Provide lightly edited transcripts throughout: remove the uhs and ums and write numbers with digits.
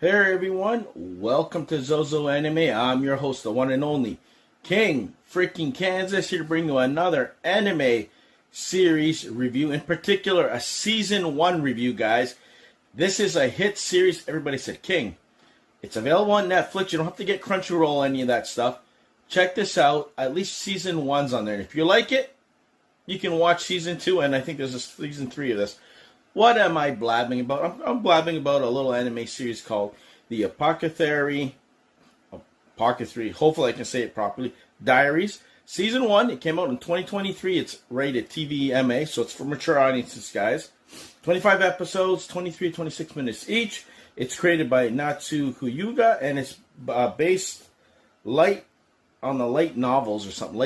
Hey everyone, welcome to Zozo Anime. I'm your host, the one and only King freaking Kansas, here to bring you another anime series review. In particular, a season 1 review, guys. This is a hit series. Everybody said, King, it's available on Netflix. You don't have to get Crunchyroll or any of that stuff. Check this out. At least season 1's on there. And if you like it, you can watch season 2, and I think there's a season 3 of this. What am I blabbing about? I'm blabbing about a little anime series called the Apothecary, hopefully I can say it properly, Diaries. Season 1, it came out in 2023. It's rated TVMA, so it's for mature audiences, guys. 25 episodes, 23 to 26 minutes each. It's created by Natsu Hyuga, and it's based on the light novels or something,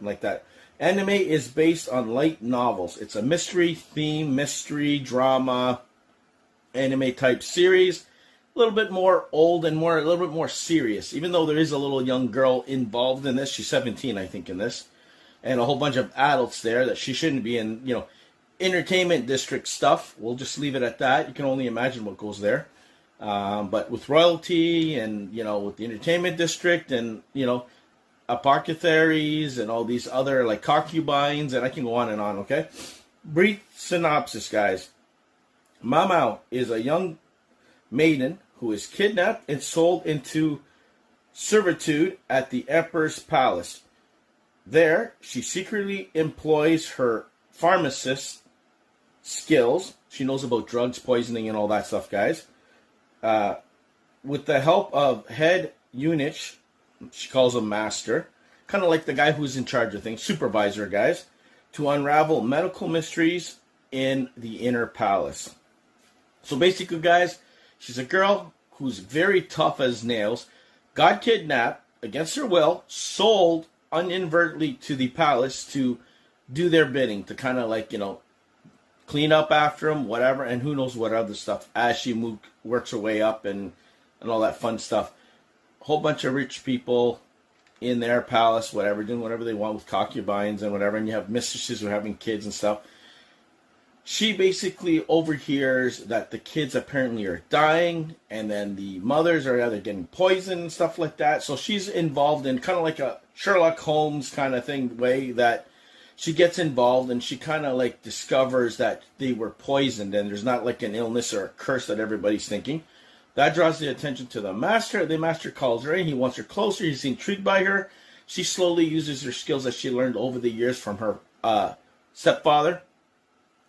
like that. Anime is based on light novels. It's a mystery drama, anime type series. A little bit more old and a little bit more serious. Even though there is a little young girl involved in this. She's 17, I think, in this. And a whole bunch of adults there that she shouldn't be in, entertainment district stuff. We'll just leave it at that. You can only imagine what goes there. But with royalty and, with the entertainment district and, apothecaries and all these other like concubines, and I can go on and on, okay? Brief synopsis, guys. MoaMoa is a young maiden who is kidnapped and sold into servitude at the Emperor's palace. There, she secretly employs her pharmacist skills. She knows about drugs, poisoning, and all that stuff, guys. With the help of head eunuch, she calls him master, kind of like the guy who's in charge of things, supervisor, guys, to unravel medical mysteries in the inner palace. So basically, guys, she's a girl who's very tough as nails, got kidnapped against her will, sold inadvertently to the palace to do their bidding, to kind of like, clean up after them, whatever, and who knows what other stuff as she works her way up and all that fun stuff. Whole bunch of rich people in their palace, whatever, doing whatever they want with concubines and whatever, and you have mistresses who are having kids and stuff. She basically overhears that the kids apparently are dying, and then the mothers are either getting poisoned and stuff like that. So she's involved in kind of like a Sherlock Holmes kind of thing, way that she gets involved and she kind of like discovers that they were poisoned and there's not like an illness or a curse that everybody's thinking. That draws the attention to the master. The master calls her in. He wants her closer. He's intrigued by her. She slowly uses her skills that she learned over the years from her stepfather.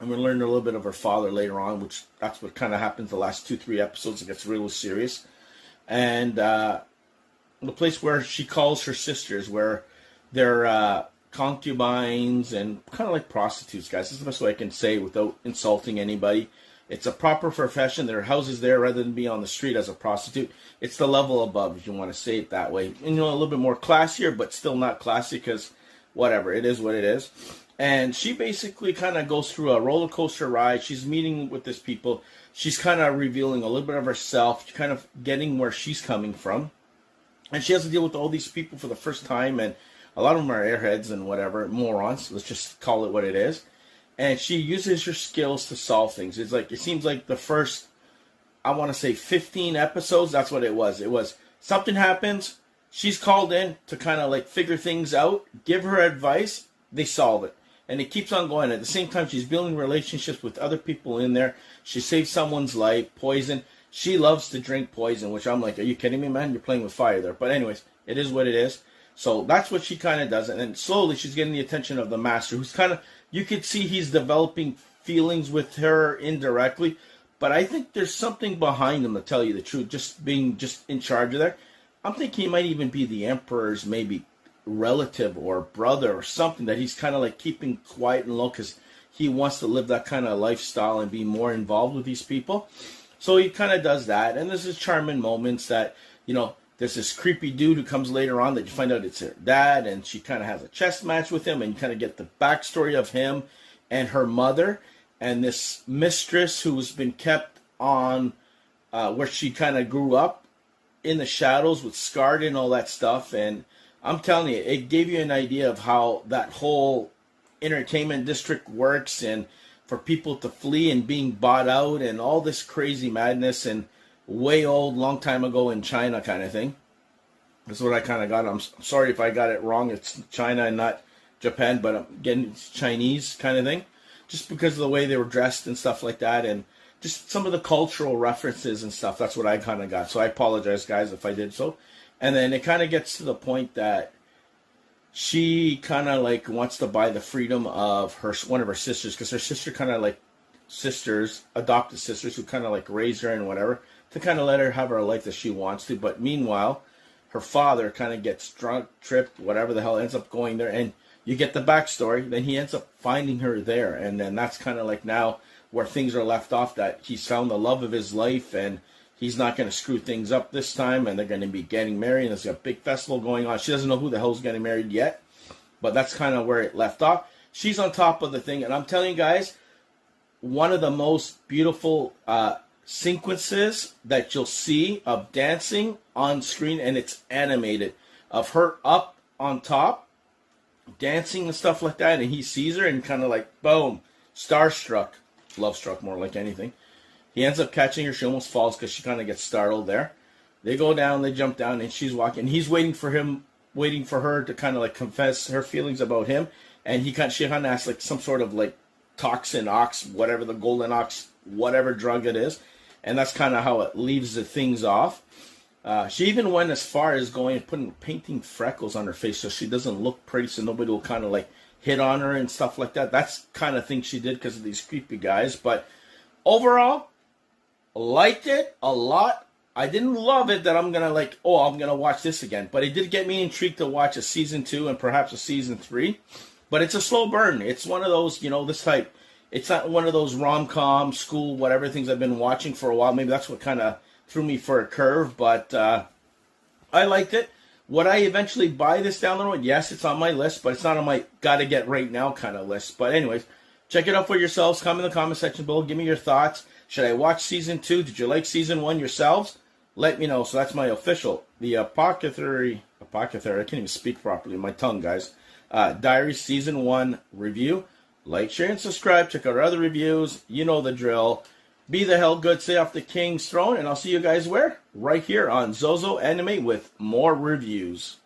And we're learning a little bit of her father later on, which that's what kind of happens the last 2-3 episodes. It gets really serious. And the place where she calls her sisters, where they're concubines and kind of like prostitutes, guys. This is the best way I can say without insulting anybody. It's a proper profession. There are houses there rather than be on the street as a prostitute. It's the level above, if you want to say it that way. And, a little bit more classier, but still not classy because whatever. It is what it is. And she basically kind of goes through a roller coaster ride. She's meeting with these people. She's kind of revealing a little bit of herself, kind of getting where she's coming from. And she has to deal with all these people for the first time. And a lot of them are airheads and whatever, morons. Let's just call it what it is. And she uses her skills to solve things. It seems like the first, I want to say 15 episodes, that's what it was. It was something happens, she's called in to kind of like figure things out, give her advice, they solve it. And it keeps on going. At the same time, she's building relationships with other people in there. She saves someone's life, poison. She loves to drink poison, which I'm like, are you kidding me, man? You're playing with fire there. But anyways, it is what it is. So that's what she kind of does. And then slowly she's getting the attention of the master, who's kind of, you could see he's developing feelings with her indirectly. But I think there's something behind him, to tell you the truth, just being in charge of there. I'm thinking he might even be the emperor's maybe relative or brother or something, that he's kind of like keeping quiet and low because he wants to live that kind of lifestyle and be more involved with these people. So he kind of does that. And there's this charming moments that, there's this creepy dude who comes later on that you find out it's her dad, and she kind of has a chess match with him, and you kind of get the backstory of him and her mother, and this mistress who's been kept on where she kind of grew up in the shadows with scarred and all that stuff. And I'm telling you, it gave you an idea of how that whole entertainment district works, and for people to flee and being bought out and all this crazy madness. And way old, long time ago in China kind of thing. That's what I kind of got. I'm sorry if I got it wrong. It's China and not Japan, but I'm getting it's Chinese kind of thing. Just because of the way they were dressed and stuff like that, and just some of the cultural references and stuff. That's what I kind of got. So I apologize, guys, if I did so. And then it kind of gets to the point that she kind of like wants to buy the freedom of one of her sisters, because her sister kind of like adopted sisters who kind of like raised her and whatever, to kind of let her have her life that she wants to. But meanwhile, her father kind of gets drunk, tripped, whatever the hell, ends up going there, and you get the backstory. Then he ends up finding her there, and then that's kind of like now where things are left off, that he's found the love of his life, and he's not going to screw things up this time, and they're going to be getting married, and there's a big festival going on. She doesn't know who the hell's getting married yet, but that's kind of where it left off. She's on top of the thing, and I'm telling you guys, one of the most beautiful sequences that you'll see of dancing on screen, and it's animated, of her up on top, dancing and stuff like that, and he sees her and kind of like, boom, starstruck, love struck more like anything. He ends up catching her. She almost falls because she kind of gets startled there. They go down, they jump down, and she's walking. He's waiting for her to kind of like confess her feelings about him, and she kind of asks like some sort of like toxin ox, whatever the golden ox, whatever drug it is, and that's kind of how it leaves the things off. She even went as far as painting freckles on her face so she doesn't look pretty, so nobody will kind of like hit on her and stuff like that. That's kind of thing she did because of these creepy guys. But overall, liked it a lot. I didn't love it that I'm going to watch this again. But it did get me intrigued to watch a season 2 and perhaps a season 3. But it's a slow burn. It's one of those, this type. It's not one of those rom-com, school, whatever things I've been watching for a while. Maybe that's what kind of threw me for a curve. But I liked it. Would I eventually buy this down the road? Yes, it's on my list, but it's not on my gotta get right now kind of list. But anyways, check it out for yourselves. Comment in the comment section below. Give me your thoughts. Should I watch season 2? Did you like season 1 yourselves? Let me know. So that's my official, the Apothecary, I can't even speak properly. My tongue, guys. Diaries season 1 review. Like, share, and subscribe. Check out our other reviews. You know the drill. Be the hell good, stay off the king's throne, and I'll see you guys where? Right here on Zozo Anime with more reviews.